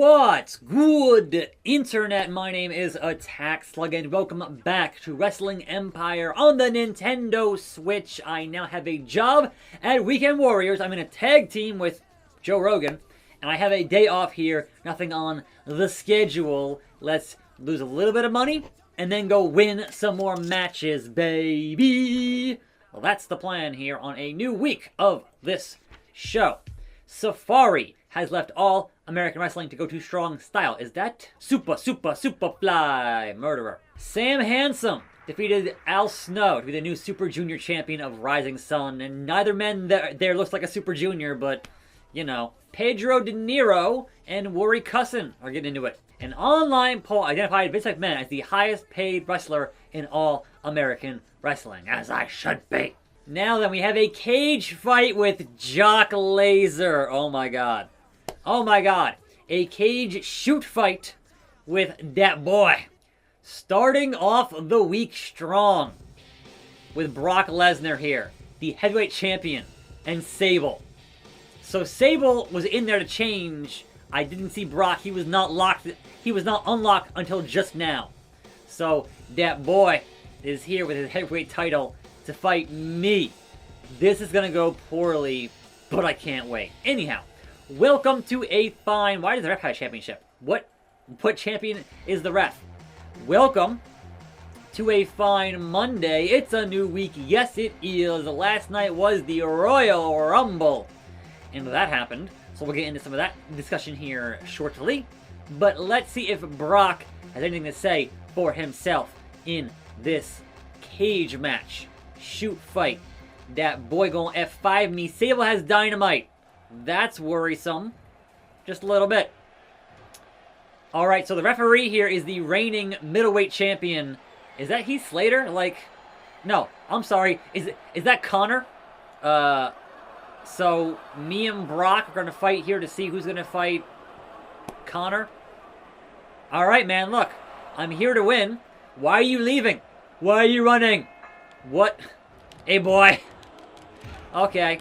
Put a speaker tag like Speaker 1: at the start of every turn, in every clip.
Speaker 1: What's good, Internet? My name is attackslug, and welcome back to Wrestling Empire on the Nintendo Switch. I now have a job at Weekend Warriors. I'm in a tag team with Joe Rogan, and I have a day off here, nothing on the schedule. Let's lose a little bit of money, and then go win some more matches, baby! Well, that's the plan here on a new week of this show. Safari has left All American Wrestling to go to Strong Style. Is that Super Fly Murderer? Sam Handsome defeated Al Snow to be the new Super Junior champion of Rising Sun. And neither man there looks like a Super Junior, but, you know. Pedro De Niro and Worry Cussin are getting into it. An online poll identified Vince McMahon as the highest paid wrestler in All American Wrestling, as I should be. Now then, we have a cage fight with Jock Laser. Oh my god. Oh my god. A cage shoot fight with that boy. Starting off the week strong with Brock Lesnar here, the heavyweight champion, and Sable. So Sable was in there to change. I didn't see Brock. He was not locked. He was not unlocked until just now. So that boy is here with his heavyweight title to fight me. This is gonna go poorly, but I can't wait. Anyhow, welcome to a fine... Why does the ref have a championship? What champion is the ref? Welcome to a fine Monday. It's a new week. Yes, it is. Last night was the Royal Rumble, and that happened. So we'll get into some of that discussion here shortly. But let's see if Brock has anything to say for himself in this cage match. Shoot fight. That boy gonna F5 me. Sable has dynamite. That's worrisome. Just a little bit. Alright, so the referee here is the reigning middleweight champion. Is that Heath Slater? Like, no, I'm sorry. Is that Connor? So me and Brock are gonna fight here to see who's gonna fight Connor. Alright, man, look. I'm here to win. Why are you leaving? Why are you running? What? Hey, boy. Okay.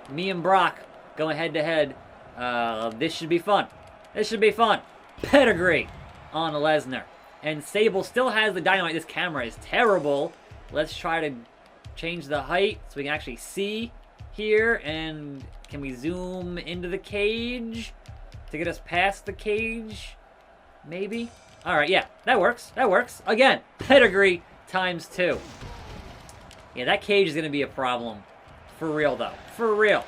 Speaker 1: Me and Brock going head-to-head. This should be fun. This should be fun. Pedigree on Lesnar. And Sable still has the dynamite. This camera is terrible. Let's try to change the height so we can actually see here. And can we zoom into the cage to get us past the cage? Maybe? Alright, yeah. That works. That works. Again, pedigree times 2. Yeah, that cage is going to be a problem. For real, though. For real.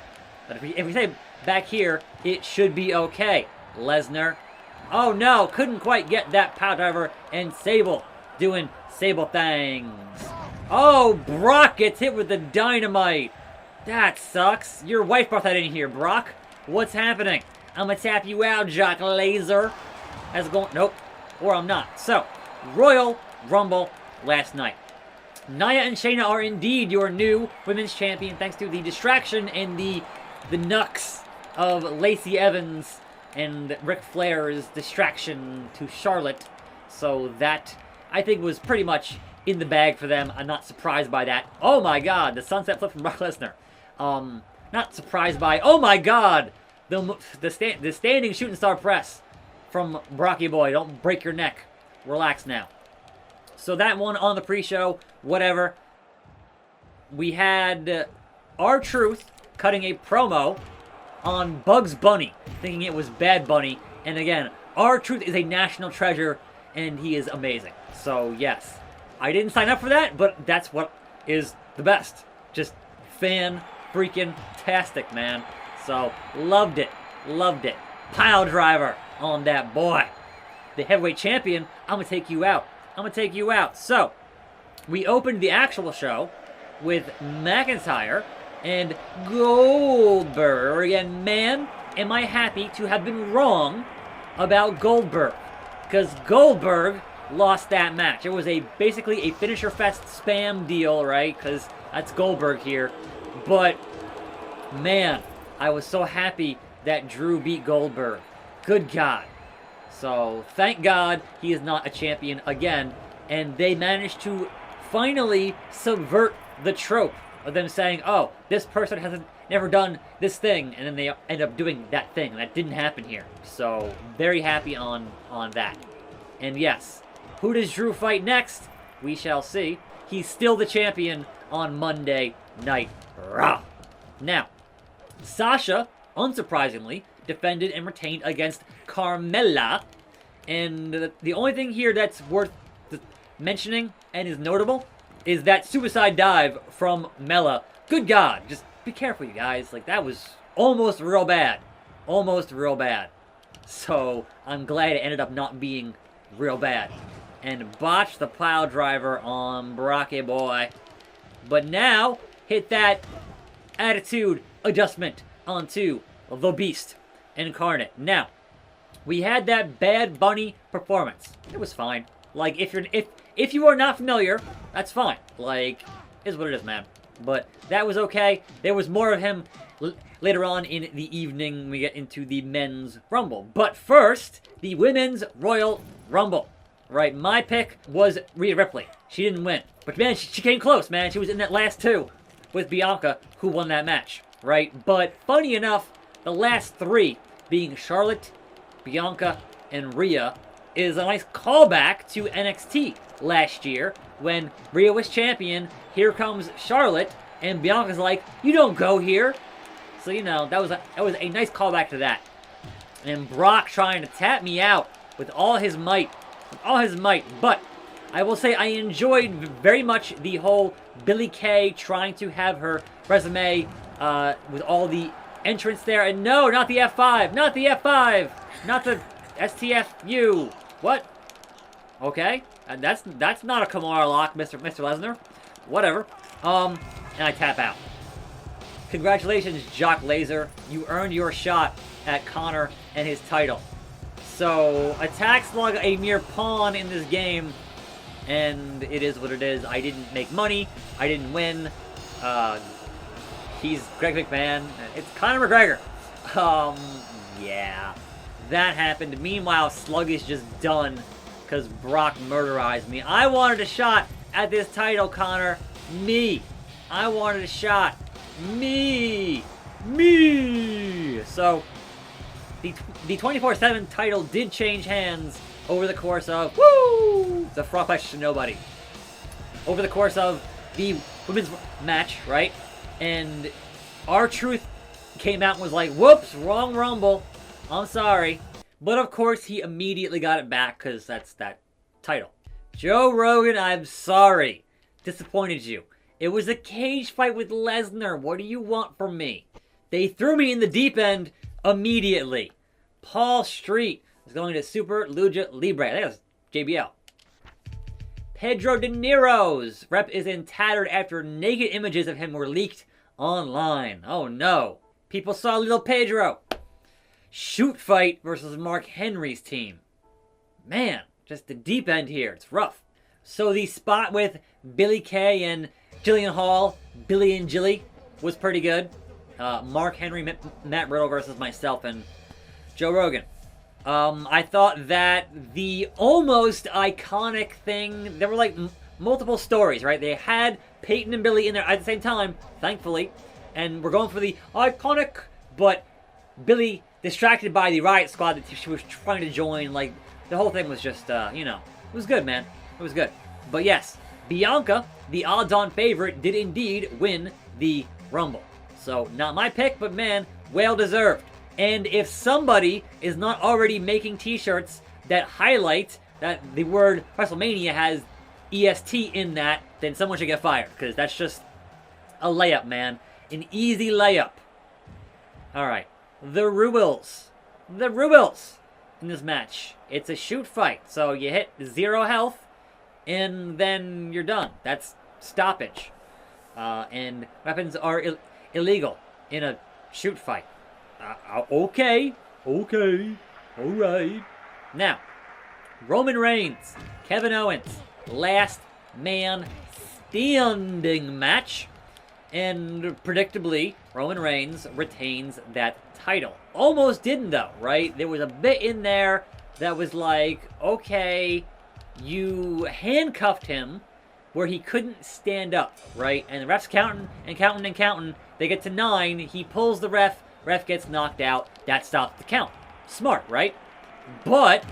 Speaker 1: But if we say back here, it should be okay. Lesnar. Oh, no. Couldn't quite get that power driver. And Sable doing Sable things. Oh, Brock gets hit with the dynamite. That sucks. Your wife brought that in here, Brock. What's happening? I'm going to tap you out, Jock Laser. How's it going? Nope. Or I'm not. So, Royal Rumble last night. Nia and Shayna are indeed your new women's champion, thanks to the distraction and the knucks of Lacey Evans and Ric Flair's distraction to Charlotte. So that, I think, was pretty much in the bag for them. I'm not surprised by that. Oh my god, the sunset flip from Brock Lesnar. Not surprised by, oh my god, the standing shooting star press from Brocky Boy. Don't break your neck. Relax now. So that one on the pre-show, whatever. We had R-Truth cutting a promo on Bugs Bunny, thinking it was Bad Bunny. And again, R-Truth is a national treasure, and he is amazing. So yes, I didn't sign up for that, but that's what is the best. Just fan-freaking-tastic, man. So, loved it. Loved it. Pile driver on that boy. The heavyweight champion, I'm going to take you out. I'm going to take you out. So, we opened the actual show with McIntyre and Goldberg. And man, am I happy to have been wrong about Goldberg. Because Goldberg lost that match. It was basically a finisher fest spam deal, right? Because that's Goldberg here. But, man, I was so happy that Drew beat Goldberg. Good God. So, thank God he is not a champion again. And they managed to finally subvert the trope of them saying, oh, this person never done this thing, and then they end up doing that thing. That didn't happen here. So, very happy on that. And yes, who does Drew fight next? We shall see. He's still the champion on Monday Night Raw. Now, Sasha, unsurprisingly, defended and retained against Carmella. And the only thing here that's worth mentioning and is notable is that suicide dive from Mella. Good God, just be careful, you guys. Like, that was almost real bad. Almost real bad. So, I'm glad it ended up not being real bad. And botched the pile driver on Brocky boy. But now, hit that attitude adjustment onto the Beast Incarnate. Now, we had that Bad Bunny performance. It was fine. Like, if you are not familiar, that's fine. Like, is what it is, man. But that was okay. There was more of him later on in the evening when we get into the Men's Rumble. But first, the Women's Royal Rumble. Right, my pick was Rhea Ripley. She didn't win. But man, she came close, man. She was in that last two with Bianca, who won that match. Right? But funny enough, the last three, being Charlotte, Bianca, and Rhea, is a nice callback to NXT last year when Rhea was champion. Here comes Charlotte, and Bianca's like, "You don't go here." So you know that was a nice callback to that. And Brock trying to tap me out with all his might, But I will say I enjoyed very much the whole Billie Kay trying to have her resume with all the entrance there. And no, not the F5, not the F5, not the STFU. What? Okay, and that's not a Kimura lock, Mr. Lesnar. Whatever. And I tap out. Congratulations, Jock Laser. You earned your shot at Connor and his title. So, attackslug a mere pawn in this game, and it is what it is. I didn't make money. I didn't win. He's Greg McMahon. It's Conor McGregor. Yeah. That happened. Meanwhile, Slug is just done because Brock murderized me. I wanted a shot at this title, Connor. Me. I wanted a shot. Me. So, the 24/7 title did change hands over the course of... Woo! The frog question to nobody. Over the course of the women's match, right? And R-Truth came out and was like, whoops, wrong Rumble. I'm sorry. But of course, he immediately got it back because that's that title. Joe Rogan, I'm sorry. Disappointed you. It was a cage fight with Lesnar. What do you want from me? They threw me in the deep end immediately. Paul Street is going to Super Lucha Libre. I think that's JBL. Pedro De Niro's rep is in tattered after naked images of him were leaked online. Oh no. People saw little Pedro. Shoot fight versus Mark Henry's team. Man, just the deep end here. It's rough. So the spot with Billie Kay and Jillian Hall, Billy and Jilly, was pretty good. Mark Henry, Matt Riddle versus myself and Joe Rogan. I thought that the almost iconic thing, there were like multiple stories, right? They had Peyton and Billy in there at the same time, thankfully. And we're going for the iconic, but Billy distracted by the Riot Squad that she was trying to join. Like, the whole thing was just, you know, it was good, man. It was good. But yes, Bianca, the odds-on favorite, did indeed win the Rumble. So, not my pick, but man, well deserved. And if somebody is not already making t-shirts that highlight that the word WrestleMania has EST in that, then someone should get fired. Because that's just a layup, man. An easy layup. Alright. The Rubles in this match. It's a shoot fight. So you hit 0 health, and then you're done. That's stoppage. And weapons are illegal in a shoot fight. Okay. Alright. Now, Roman Reigns, Kevin Owens, last man standing match. And predictably, Roman Reigns retains that title. Almost didn't though, right? There was a bit in there that was like, okay, you handcuffed him where he couldn't stand up, right? And the refs counting. They get to 9. He pulls the ref. Ref gets knocked out. That stops the count. Smart, right? But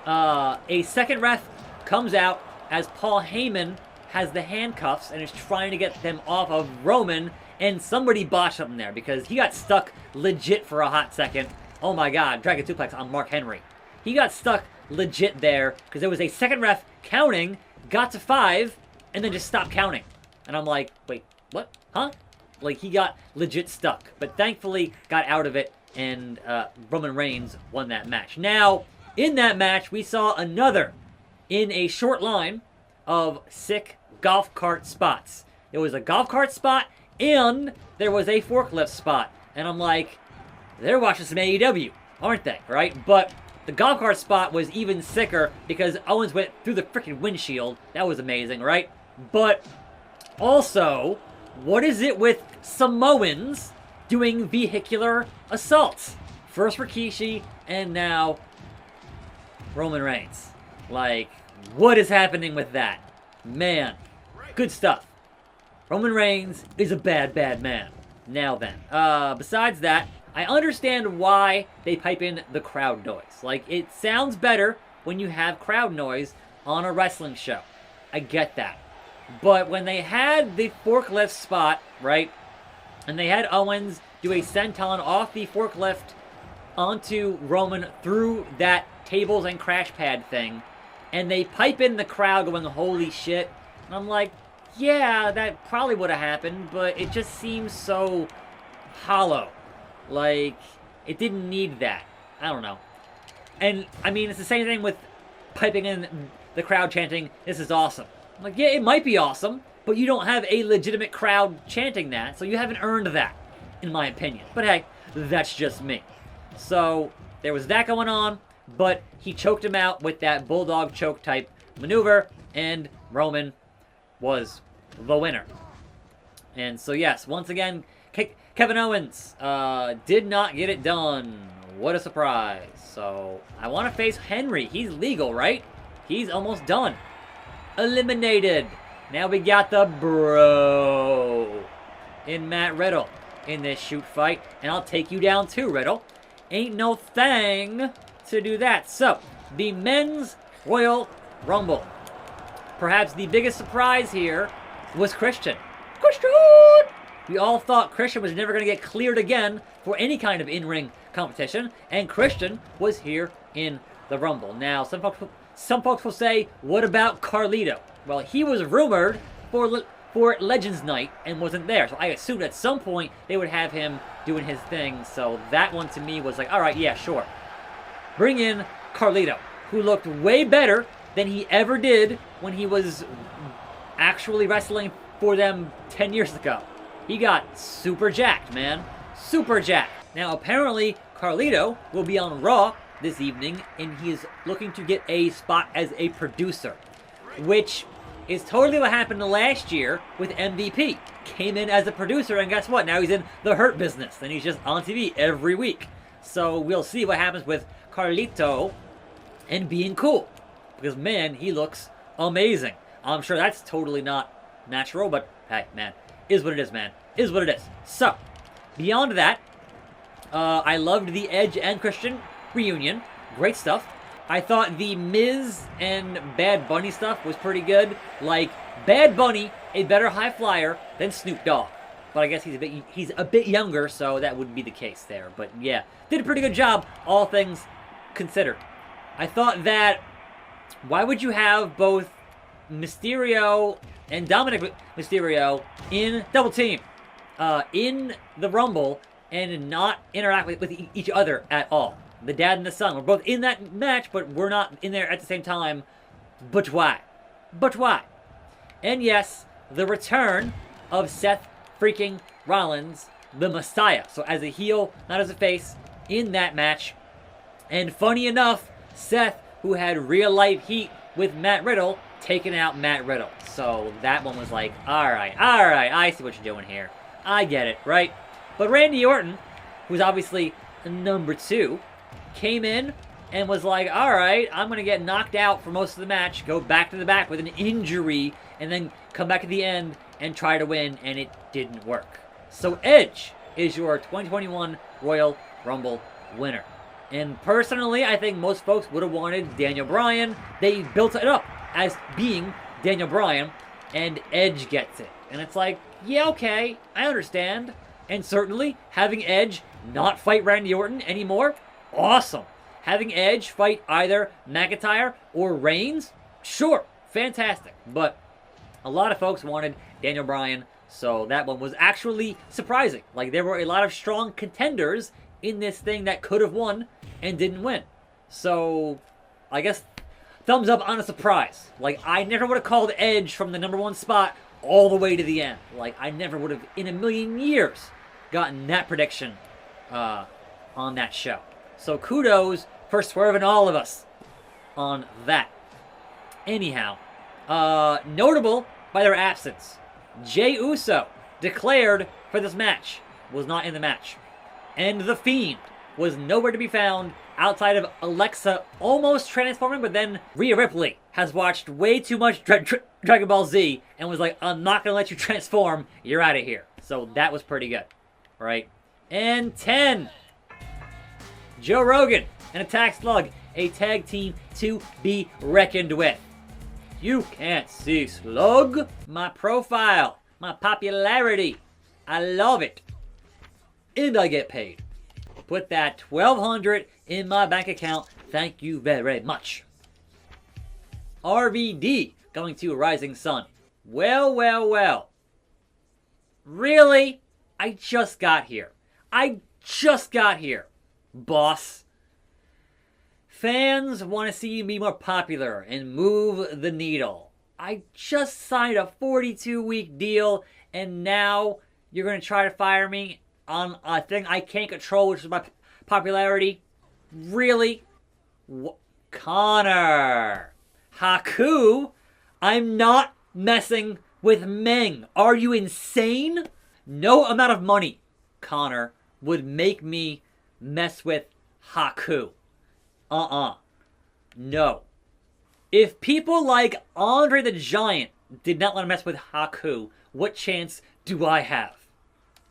Speaker 1: a second ref comes out as Paul Heyman has the handcuffs and is trying to get them off of Roman, and somebody botched something there because he got stuck legit for a hot second. Oh my god, Dragon Suplex on Mark Henry. He got stuck legit there because there was a second ref counting, got to 5, and then just stopped counting. And I'm like, wait, what? Huh? Like, he got legit stuck. But thankfully got out of it, and Roman Reigns won that match. Now, in that match, we saw another in a short line of sick golf cart spots. There was a golf cart spot, and there was a forklift spot. And I'm like, they're watching some AEW, aren't they? Right? But the golf cart spot was even sicker because Owens went through the freaking windshield. That was amazing, right? But also, what is it with Samoans doing vehicular assaults? First Rikishi, and now Roman Reigns. Like, what is happening with that? Man, good stuff. Roman Reigns is a bad, bad man. Now then, besides that, I understand why they pipe in the crowd noise. Like, it sounds better when you have crowd noise on a wrestling show. I get that. But when they had the forklift spot, right, and they had Owens do a senton off the forklift onto Roman through that tables and crash pad thing, and they pipe in the crowd going, holy shit, and I'm like, yeah, that probably would have happened, but it just seems so hollow. Like, it didn't need that. I don't know. And, I mean, it's the same thing with piping in the crowd chanting, this is awesome. I'm like, yeah, it might be awesome, but you don't have a legitimate crowd chanting that, so you haven't earned that, in my opinion. But hey, that's just me. So, there was that going on, but he choked him out with that bulldog choke type maneuver, and Roman was the winner. And so, yes, once again, Kevin Owens did not get it done. What a surprise. So, I want to face Henry. He's legal, right? He's almost done. Eliminated. Now we got the bro in Matt Riddle in this shoot fight. And I'll take you down too, Riddle. Ain't no thing to do that. So, the Men's Royal Rumble. Perhaps the biggest surprise here was Christian. Christian! We all thought Christian was never going to get cleared again for any kind of in-ring competition, and Christian was here in the Rumble. Now, some folks will say, what about Carlito? Well, he was rumored for Legends Night and wasn't there, so I assumed at some point they would have him doing his thing, so that one to me was like, alright, yeah, sure. Bring in Carlito, who looked way better than he ever did when he was actually wrestling for them 10 years ago. He got super jacked, man. Super jacked. Now, apparently, Carlito will be on Raw this evening, and he is looking to get a spot as a producer, which is totally what happened last year with MVP. Came in as a producer, and guess what? Now he's in the Hurt Business, and he's just on TV every week. So we'll see what happens with Carlito and being cool, because, man, he looks amazing. I'm sure that's totally not natural, but hey, man, is what it is, man. Is what it is. So, beyond that, I loved the Edge and Christian reunion. Great stuff. I thought the Miz and Bad Bunny stuff was pretty good. Like, Bad Bunny, a better high flyer than Snoop Dogg. But I guess he's a bit younger, so that wouldn't be the case there. But yeah, did a pretty good job, all things considered. I thought that, why would you have both Mysterio and Dominic Mysterio in double team in the Rumble and not interact with each other at all? The dad and the son were both in that match, but we're not in there at the same time. But why? But why? And yes, the return of Seth freaking Rollins, the Messiah. So as a heel, not as a face, in that match. And funny enough, Seth, who had real life heat with Matt Riddle, taking out Matt Riddle. So that one was like, alright, I see what you're doing here. I get it, right? But Randy Orton, who's obviously number 2, came in and was like, alright, I'm going to get knocked out for most of the match, go back to the back with an injury, and then come back at the end and try to win, and it didn't work. So Edge is your 2021 Royal Rumble winner. And personally, I think most folks would have wanted Daniel Bryan. They built it up as being Daniel Bryan, and Edge gets it. And it's like, yeah, okay, I understand. And certainly, having Edge not fight Randy Orton anymore, awesome. Having Edge fight either McIntyre or Reigns, sure, fantastic. But a lot of folks wanted Daniel Bryan, so that one was actually surprising. Like, there were a lot of strong contenders in this thing that could have won and didn't win. So, I guess, thumbs up on a surprise. Like, I never would have called Edge from the #1 spot all the way to the end. Like, I never would have, in a million years, gotten that prediction on that show. So, kudos for swerving all of us on that. Anyhow, notable by their absence, Jey Uso declared for this match, was not in the match. And The Fiend was nowhere to be found outside of Alexa almost transforming, but then Rhea Ripley has watched way too much Dragon Ball Z and was like, I'm not going to let you transform, you're out of here. So that was pretty good, right? And 10, Joe Rogan and attackslug, a tag team to be reckoned with. You can't see Slug, my profile, my popularity. I love it. And I get paid. Put that $1,200 in my bank account. Thank you very much. RVD going to Rising Sun. Well, well, well. Really? I just got here. Boss. Fans want to see you be more popular and move the needle. I just signed a 42-week deal, and now you're going to try to fire me on a thing I can't control, which is my popularity? Really? Connor. Haku? I'm not messing with Meng. Are you insane? No amount of money, Connor, would make me mess with Haku. No. If people like Andre the Giant did not want to mess with Haku, what chance do I have?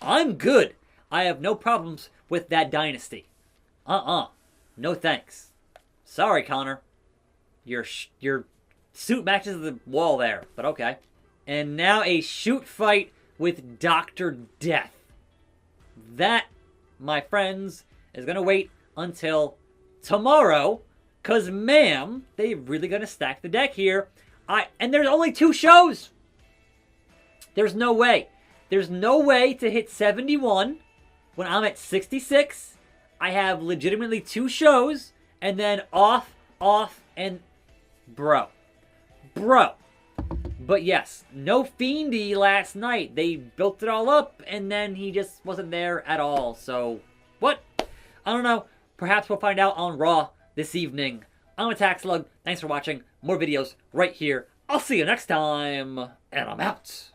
Speaker 1: I'm good. I have no problems with that dynasty. No thanks. Sorry, Connor. Your suit matches the wall there, but okay. And now a shoot fight with Dr. Death. That, my friends, is going to wait until tomorrow, because, ma'am, they're really going to stack the deck here. And there's only 2 shows. There's no way. There's no way to hit 71 when I'm at 66. I have legitimately 2 shows, and then off, and bro. But yes, no Fiendy last night. They built it all up, and then he just wasn't there at all. So, what? I don't know. Perhaps we'll find out on Raw this evening. I'm attackslug. Thanks for watching. More videos right here. I'll see you next time, and I'm out.